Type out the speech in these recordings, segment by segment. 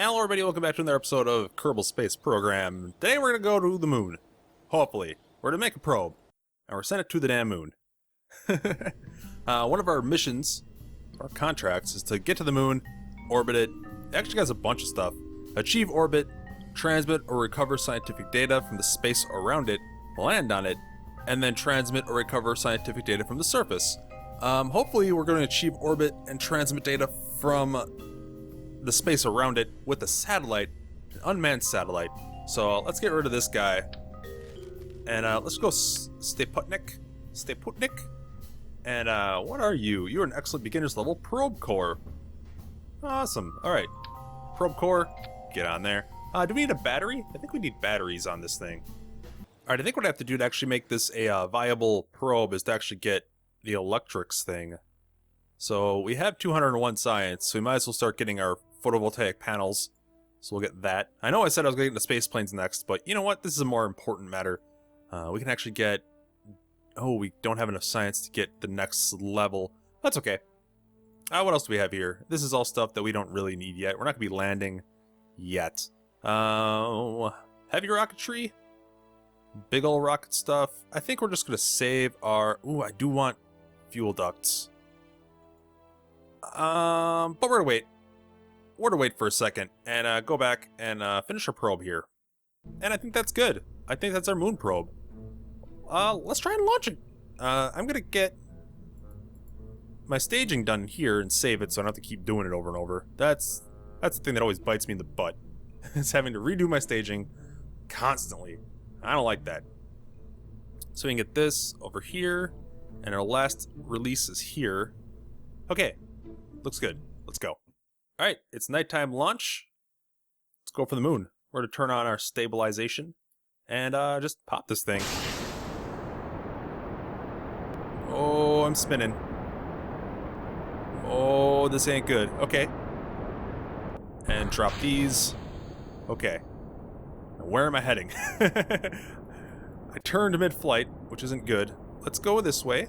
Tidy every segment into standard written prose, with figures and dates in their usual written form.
Hello everybody, welcome back to another episode of Kerbal Space Program. Today we're gonna go to the moon. Hopefully. We're gonna make a probe. And we're send it to the damn moon. One of our missions, our contracts, is to get to the moon, orbit it. It actually has a bunch of stuff. Achieve orbit, transmit or recover scientific data from the space around it, land on it, and then transmit or recover scientific data from the surface. Hopefully we're going to achieve orbit and transmit data from the space around it with a satellite, an unmanned satellite. So let's get rid of this guy. And let's go Stay Putnik. And what are you? You're an excellent beginner's level probe core. Awesome. Alright. Probe core, get on there. Do we need a battery? I think we need batteries on this thing. Alright, I think what I have to do to actually make this a viable probe is to actually get the electrics thing. So we have 201 science, so we might as well start getting our photovoltaic panels. So we'll get that. I know I said I was going to get into space planes next, but you know what? This is a more important matter. We can actually get... Oh, we don't have enough science to get the next level. That's okay. What else do we have here? This is all stuff that we don't really need yet. We're not going to be landing yet. Heavy rocketry? Big ol' rocket stuff. I think we're just going to save our... Ooh, I do want fuel ducts. But we're going to wait. We're going to wait for a second and go back and finish our probe here. And I think that's good. I think that's our moon probe. Let's try and launch it. I'm going to get my staging done here and save it so I don't have to keep doing it over and over. That's the thing that always bites me in the butt. Is having to redo my staging constantly. I don't like that. So we can get this over here, and our last release is here. Okay, looks good. Let's go. Alright, it's nighttime launch. Let's go for the moon. We're going to turn on our stabilization and just pop this thing. Oh, I'm spinning. Oh, this ain't good. Okay. And drop these. Okay. Now where am I heading? I turned mid-flight, which isn't good. Let's go this way.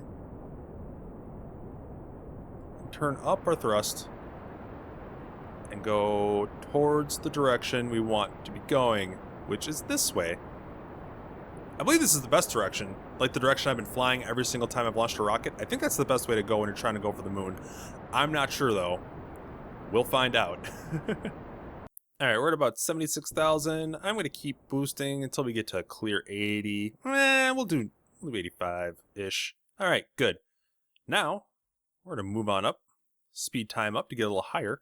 Turn up our thrust. And go towards the direction we want to be going, which is this way. I believe this is the best direction. Like the direction I've been flying every single time I've launched a rocket. I think that's the best way to go when you're trying to go for the moon. I'm not sure though. We'll find out. Alright, we're at about 76,000. I'm going to keep boosting until we get to a clear 80. We'll do 85-ish. Alright, good. Now, we're going to move on up. Speed time up to get a little higher.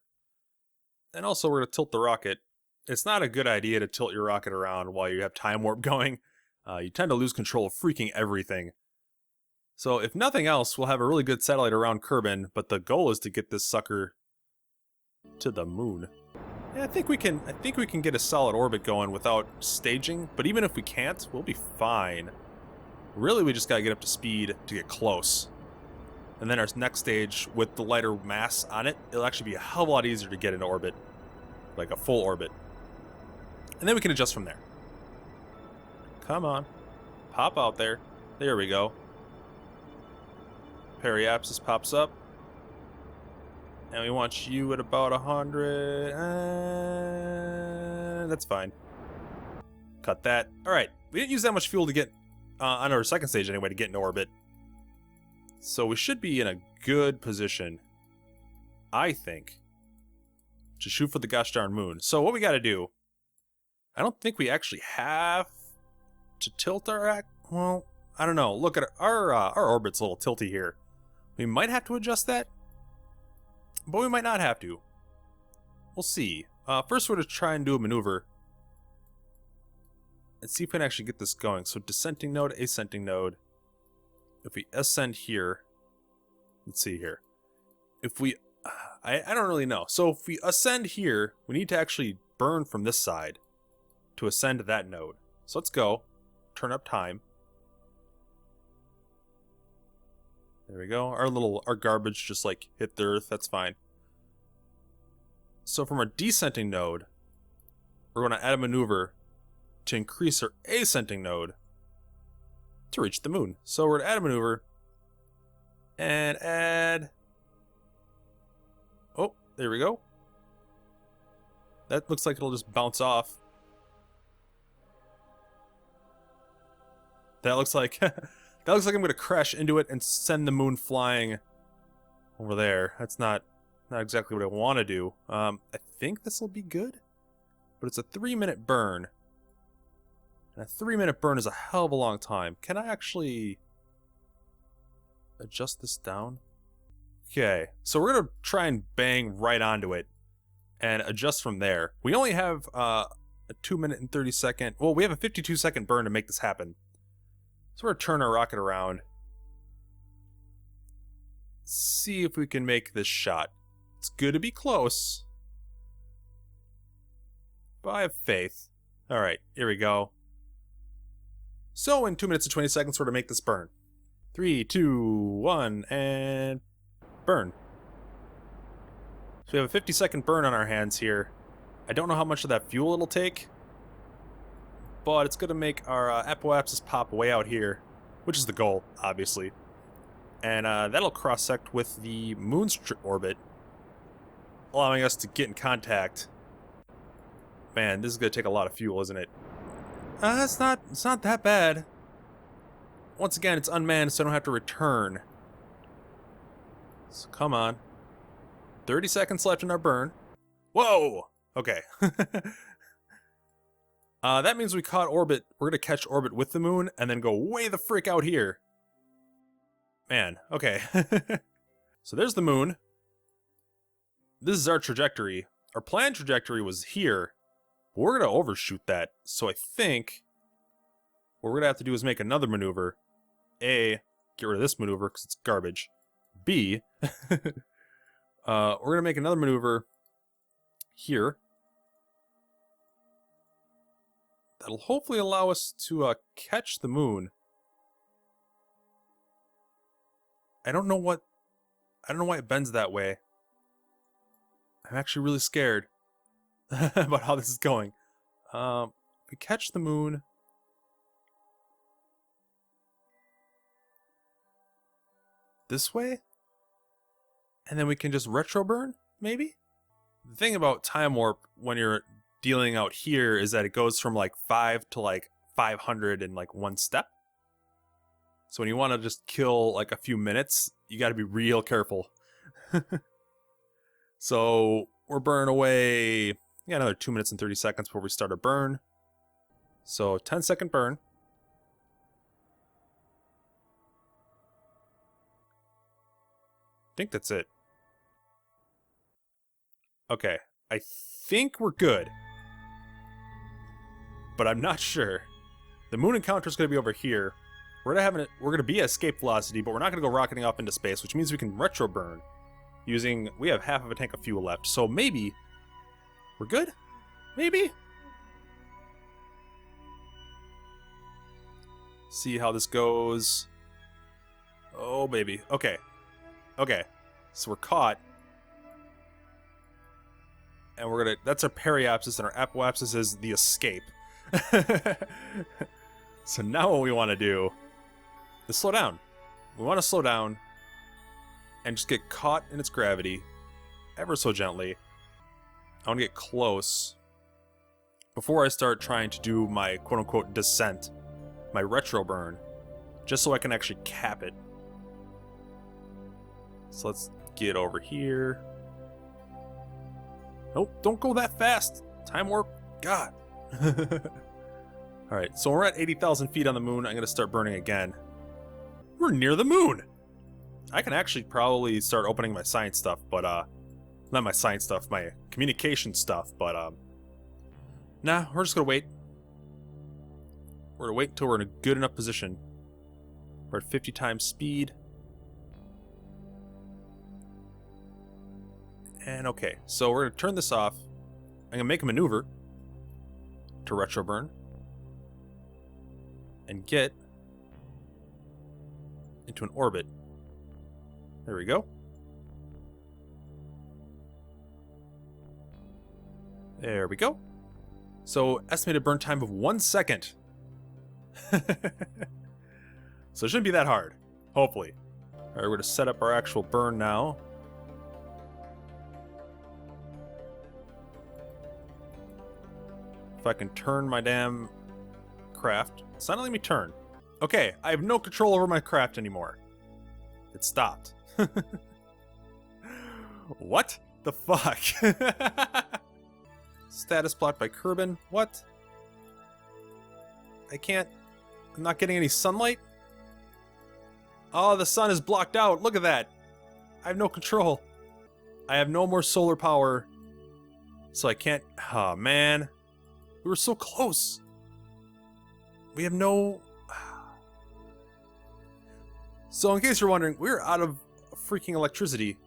And also we're going to tilt the rocket. It's not a good idea to tilt your rocket around while you have time warp going. You tend to lose control of freaking everything. So if nothing else, we'll have a really good satellite around Kerbin, but the goal is to get this sucker to the moon. Yeah, I think we can get a solid orbit going without staging, but even if we can't, we'll be fine. Really, we just gotta get up to speed to get close. And then our next stage, with the lighter mass on it, it'll actually be a hell of a lot easier to get into orbit. Like a full orbit. And then we can adjust from there. Come on. Pop out there. There we go. Periapsis pops up. And we want you at about 100. That's fine. Cut that. Alright. We didn't use that much fuel to get, on our second stage anyway, to get into orbit. So we should be in a good position, I think, to shoot for the gosh darn moon. So what we gotta do, I don't think we actually have to tilt our well, I don't know. Look at our orbit's a little tilty here. We might have to adjust that, but we might not have to. We'll see. First we're going to try and do a maneuver and see if we can actually get this going. So descending node, ascending node. If we ascend here, let's see here. If we, I don't really know. So if we ascend here, we need to actually burn from this side to ascend to that node. So let's go. Turn up time. There we go. Our garbage just like hit the earth. That's fine. So from our descending node, we're going to add a maneuver to increase our ascending node to reach the moon. So we're going to add a maneuver and add... Oh, there we go. That looks like it'll just bounce off. That looks like that looks like I'm gonna crash into it and send the moon flying over there. That's not exactly what I want to do. I think this will be good, but it's a 3-minute burn, and a 3-minute burn is a hell of a long time. Can I actually adjust this down? Okay, so we're gonna try and bang right onto it and adjust from there. We only have a 2-minute and 30-second. Well, we have a 52-second burn to make this happen. So we're gonna turn our rocket around. See if we can make this shot. It's good to be close, but I have faith. Alright, here we go. So in 2 minutes and 20 seconds, we're gonna make this burn. 3, 2, 1, and burn. So we have a 50-second burn on our hands here. I don't know how much of that fuel it'll take, but it's gonna make our apoapsis pop way out here, which is the goal, obviously. And that'll cross-sect with the moon's orbit, allowing us to get in contact. Man, this is gonna take a lot of fuel, isn't it? It's not that bad. Once again, it's unmanned, so I don't have to return. So come on. 30 seconds left in our burn. Whoa! Okay. That means we caught orbit. We're gonna catch orbit with the moon and then go way the frick out here. Man, okay. So there's the moon. This is our trajectory. Our planned trajectory was here, but we're gonna overshoot that. So I think what we're gonna have to do is make another maneuver. A, get rid of this maneuver because it's garbage. B, we're gonna make another maneuver here. That'll hopefully allow us to catch the moon. I don't know why it bends that way. I'm actually really scared about how this is going. We catch the moon. This way? And then we can just retro burn, maybe? The thing about time warp when you're dealing out here is that it goes from like 5 to like 500 in like one step. So when you want to just kill like a few minutes, you got to be real careful. So we're burning away. We got another 2 minutes and 30 seconds before we start a burn. So 10-second burn. I think that's it. Okay, I think we're good, but I'm not sure. The moon encounter is going to be over here. We're gonna be at escape velocity, but we're not gonna go rocketing off into space, which means we can retro burn using. We have half of a tank of fuel left, so maybe we're good. Maybe. See how this goes. Oh baby. Okay. Okay. So we're caught. And we're gonna, that's our periapsis, and our apoapsis is the escape. So now what we want to do is slow down. We want to slow down and just get caught in its gravity ever so gently. I want to get close before I start trying to do my quote-unquote descent, my retro burn, just so I can actually cap it. So let's get over here. Nope, don't go that fast. Time warp. God. Alright, so we're at 80,000 feet on the moon. I'm going to start burning again. We're near the moon! I can actually probably start opening my science stuff, but, not my science stuff, my communication stuff, but, nah, we're just going to wait. We're going to wait until we're in a good enough position. We're at 50 times speed. And okay, so we're going to turn this off. I'm going to make a maneuver to retro burn and get into an orbit. There we go. There we go. So estimated burn time of 1 second. So it shouldn't be that hard, hopefully. Alright, we're going to set up our actual burn now. I can turn my damn craft. It's not letting me turn. Okay, I have no control over my craft anymore. It stopped. What the fuck? Status blocked by Kerbin. What? I'm not getting any sunlight? Oh, the sun is blocked out. Look at that. I have no control. I have no more solar power. So I can't... Oh, man. We were so close. We have no... So in case you're wondering, we're out of freaking electricity.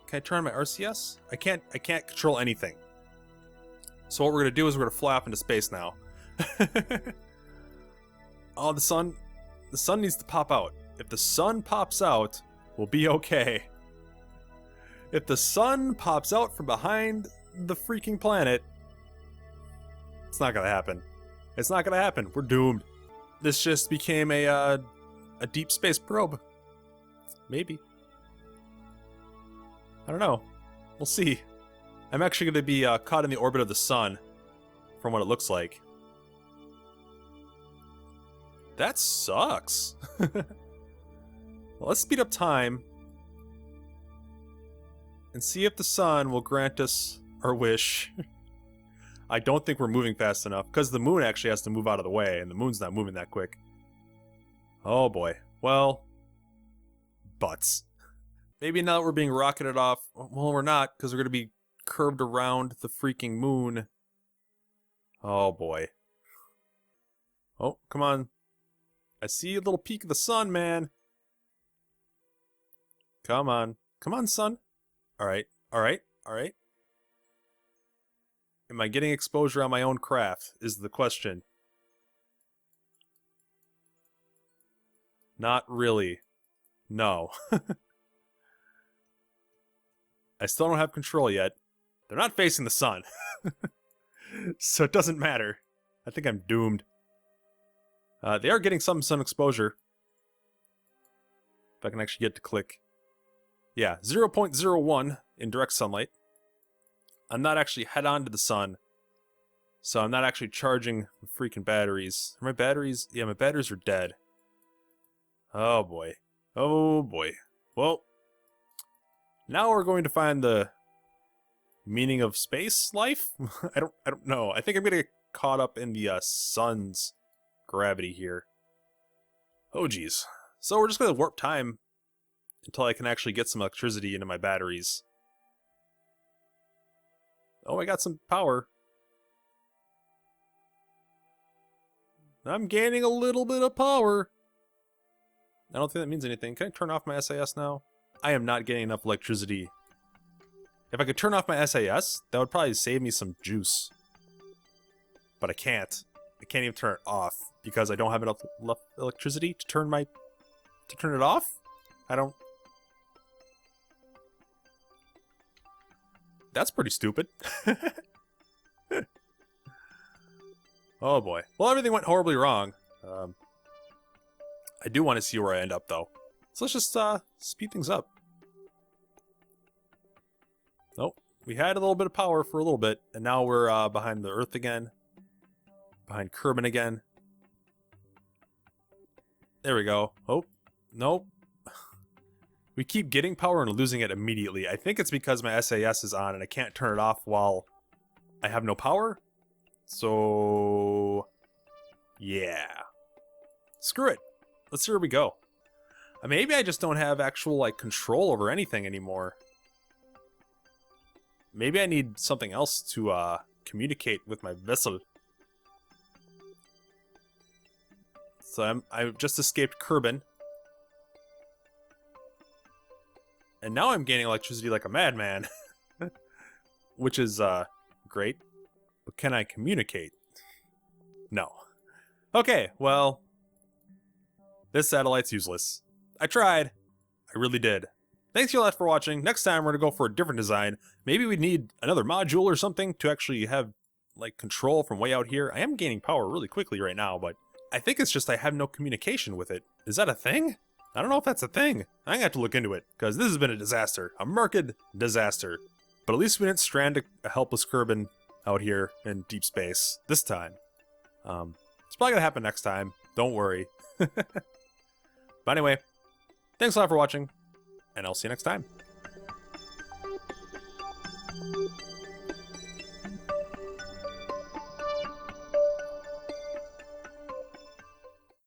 Can I turn on my RCS? I can't control anything. So what we're gonna do is we're gonna fly off into space now. Oh, the sun needs to pop out. If the sun pops out, we'll be okay. If the sun pops out from behind the freaking planet, it's not gonna happen. It's not gonna happen. We're doomed. This just became a deep space probe. Maybe. I don't know. We'll see. I'm actually going to be caught in the orbit of the sun, from what it looks like. That sucks. Well, let's speed up time and see if the sun will grant us our wish. I don't think we're moving fast enough, because the moon actually has to move out of the way, and the moon's not moving that quick. Oh boy. Well, butts. Maybe now that we're being rocketed off, well, we're not, because we're going to be curved around the freaking moon. Oh boy. Oh, come on. I see a little peek of the sun, man. Come on. Come on, sun. Alright, alright, alright. Am I getting exposure on my own craft, is the question. Not really. No. I still don't have control yet. They're not facing the sun. So it doesn't matter. I think I'm doomed. They are getting some sun exposure. If I can actually get to click. Yeah, 0.01 in direct sunlight. I'm not actually head on to the sun. So I'm not actually charging the freaking batteries. Are my batteries? Yeah, my batteries are dead. Oh boy. Oh boy. Well, now we're going to find the meaning of space life? I don't know. I think I'm gonna get caught up in the sun's gravity here. Oh geez. So we're just gonna warp time until I can actually get some electricity into my batteries. Oh, I got some power. I'm gaining a little bit of power. I don't think that means anything. Can I turn off my SAS now? I am not getting enough electricity. If I could turn off my SAS, that would probably save me some juice. But I can't. I can't even turn it off because I don't have enough electricity to turn it off? I don't... That's pretty stupid. Oh boy. Well, everything went horribly wrong. I do want to see where I end up, though. So let's just speed things up. Nope. We had a little bit of power for a little bit, and now we're behind the Earth again. Behind Kerbin again. There we go. Oh, nope. We keep getting power and losing it immediately. I think it's because my SAS is on and I can't turn it off while I have no power. So... yeah. Screw it. Let's see where we go. Maybe I just don't have actual, like, control over anything anymore. Maybe I need something else to, communicate with my vessel. So I've just escaped Kerbin. And now I'm gaining electricity like a madman. Which is, great. But can I communicate? No. Okay, well... this satellite's useless. I tried. I really did. Thanks you all for watching. Next time we're gonna go for a different design. Maybe we need another module or something to actually have, like, control from way out here. I am gaining power really quickly right now, but I think it's just I have no communication with it. Is that a thing? I don't know if that's a thing. I'm gonna have to look into it, because this has been a disaster. A marked disaster. But at least we didn't strand a helpless Kerbin out here in deep space this time. It's probably gonna happen next time. Don't worry. But anyway, thanks a lot for watching, and I'll see you next time.